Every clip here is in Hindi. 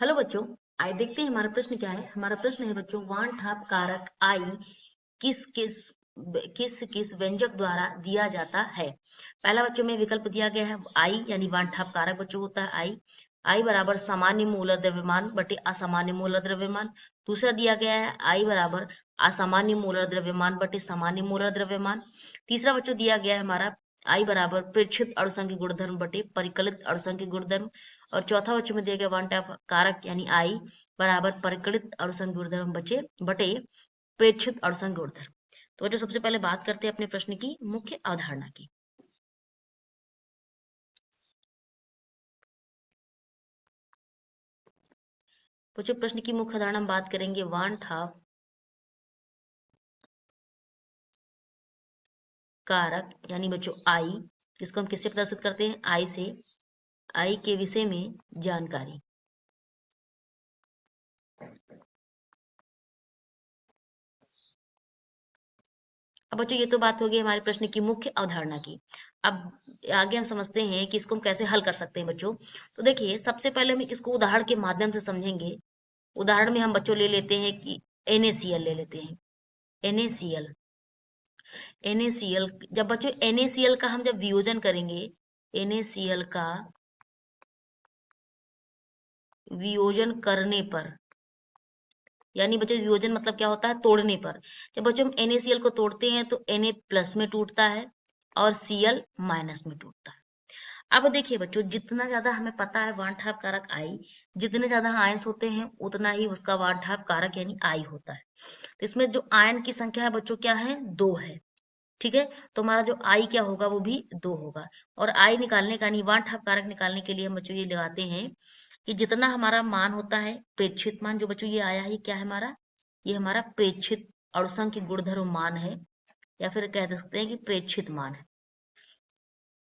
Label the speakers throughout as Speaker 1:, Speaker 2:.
Speaker 1: हेलो बच्चों, आइए देखते हैं हमारा प्रश्न क्या है। हमारा प्रश्न है बच्चों, वानठाप कारक आई किस किस किस किस व्यंजक द्वारा दिया जाता है। पहला बच्चों में विकल्प दिया गया है आई यानी वानठाप कारक बच्चों होता है आई। आई बराबर सामान्य मूलर द्रव्यमान बटे असामान्य मूलर द्रव्यमान। दूसरा दिया गया है आई बराबर असामान्य मूलर द्रव्यमान बटे सामान्य मूलर द्रव्यमान। तीसरा बच्चों दिया गया है हमारा आई बराबर प्रेक्षित अणुसंघ गुणधर्म बटे परिकलित अणुसंघ गुणधर्म। और चौथा बच्चों में दिया गया वानठाप कारक यानी आई बराबर परिकलित अणुसंघ गुणधर्म बचे बटे प्रेक्षित अणुसंघ गुणधर्म। तो बच्चों सबसे पहले बात करते हैं अपने प्रश्न की मुख्य अवधारणा की। बच्चों प्रश्न की मुख्य अवधारणा हम बात करेंगे वानठाप कारक यानी बच्चों आई, जिसको हम किससे प्रदर्शित करते हैं आई से। आई के विषय में जानकारी। अब बच्चों ये तो बात होगी हमारे प्रश्न की मुख्य अवधारणा की। अब आगे हम समझते हैं कि इसको हम कैसे हल कर सकते हैं बच्चों। तो देखिए सबसे पहले हम इसको उदाहरण के माध्यम से समझेंगे। उदाहरण में हम बच्चों ले लेते हैं कि NaCl ले लेते हैं। NaCl NaCl जब बच्चों NaCl का हम जब वियोजन करेंगे, NaCl का वियोजन करने पर, यानी बच्चों वियोजन मतलब क्या होता है, तोड़ने पर। जब बच्चों हम NaCl को तोड़ते हैं तो Na प्लस में टूटता है और Cl माइनस में टूटता है। अब देखिए बच्चों जितना ज्यादा हमें पता है वानठाप कारक आई, जितने ज्यादा आयंस होते हैं उतना ही उसका वानठाप कारक यानी आई होता है। तो इसमें जो आयन की संख्या है बच्चों क्या है, 2 है। ठीक है, तो हमारा जो आई क्या होगा वो भी 2 होगा। और आई निकालने का यानी वानठाप कारक निकालने के लिए हम बच्चों ये लगाते हैं कि जितना हमारा मान होता है प्रेक्षित मान, जो बच्चों ये आया है ये क्या है हमारा, ये हमारा प्रेक्षित अणुसंघ गुणधर्म मान है, या फिर कह सकते हैं कि प्रेक्षित मान है।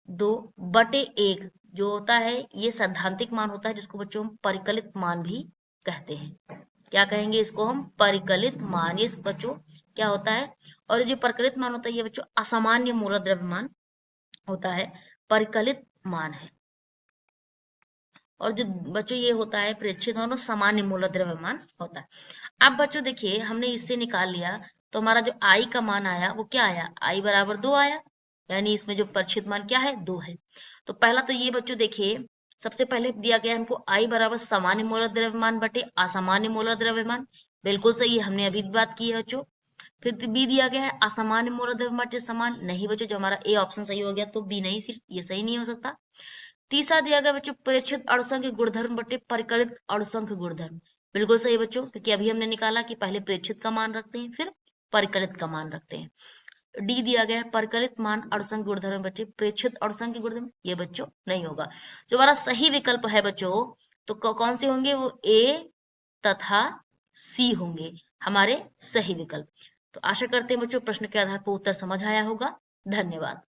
Speaker 1: 2/1 जो होता है ये सैद्धांतिक मान होता है, जिसको बच्चों हम परिकलित मान भी कहते हैं। क्या कहेंगे इसको हम, परिकलित मान। ये बच्चों क्या होता है, और जो परिकलित मान होता है ये बच्चों असामान्य मूलक द्रव्यमान होता है, परिकलित मान है। और जो बच्चों ये होता है प्रेक्षित मान और सामान्य मूलक द्रव्यमान होता है। अब बच्चों देखिए हमने इससे निकाल लिया, तो हमारा जो आई का मान आया वो क्या आया, आई बराबर 2 आया, यानी इसमें जो परिचित मान क्या है, 2 है। तो पहला तो ये बच्चों देखिए सबसे पहले दिया गया हमको आई बराबर सामान्य मूलक द्रव्यमान बटे असामान्य मूलक द्रव्यमान। बिल्कुल सही है, हमने अभी भी बात की है बच्चों। फिर बी दिया गया है असामान्य मूलक द्रव्यमान बटे समान, नहीं बच्चों जो हमारा ए ऑप्शन सही हो गया, तो बी नहीं, फिर ये सही नहीं हो सकता। तीसरा दिया गया बच्चों प्रेक्षित अणुसंघ गुणधर्म बटे परिकलित अणुसंघ गुणधर्म। बिल्कुल सही बच्चों, क्योंकि अभी हमने निकाला कि पहले प्रेक्षित का मान रखते हैं फिर परिकलित का मान रखते हैं। डी दिया गया है परिकलित मान अणुसंघ गुणधर्म बचे प्रेक्षित अणुसंघ गुणधर्म, ये बच्चों नहीं होगा। जो हमारा सही विकल्प है बच्चों, तो कौन से होंगे, वो ए तथा सी होंगे हमारे सही विकल्प। तो आशा करते हैं बच्चों प्रश्न के आधार पर उत्तर समझ आया होगा। धन्यवाद।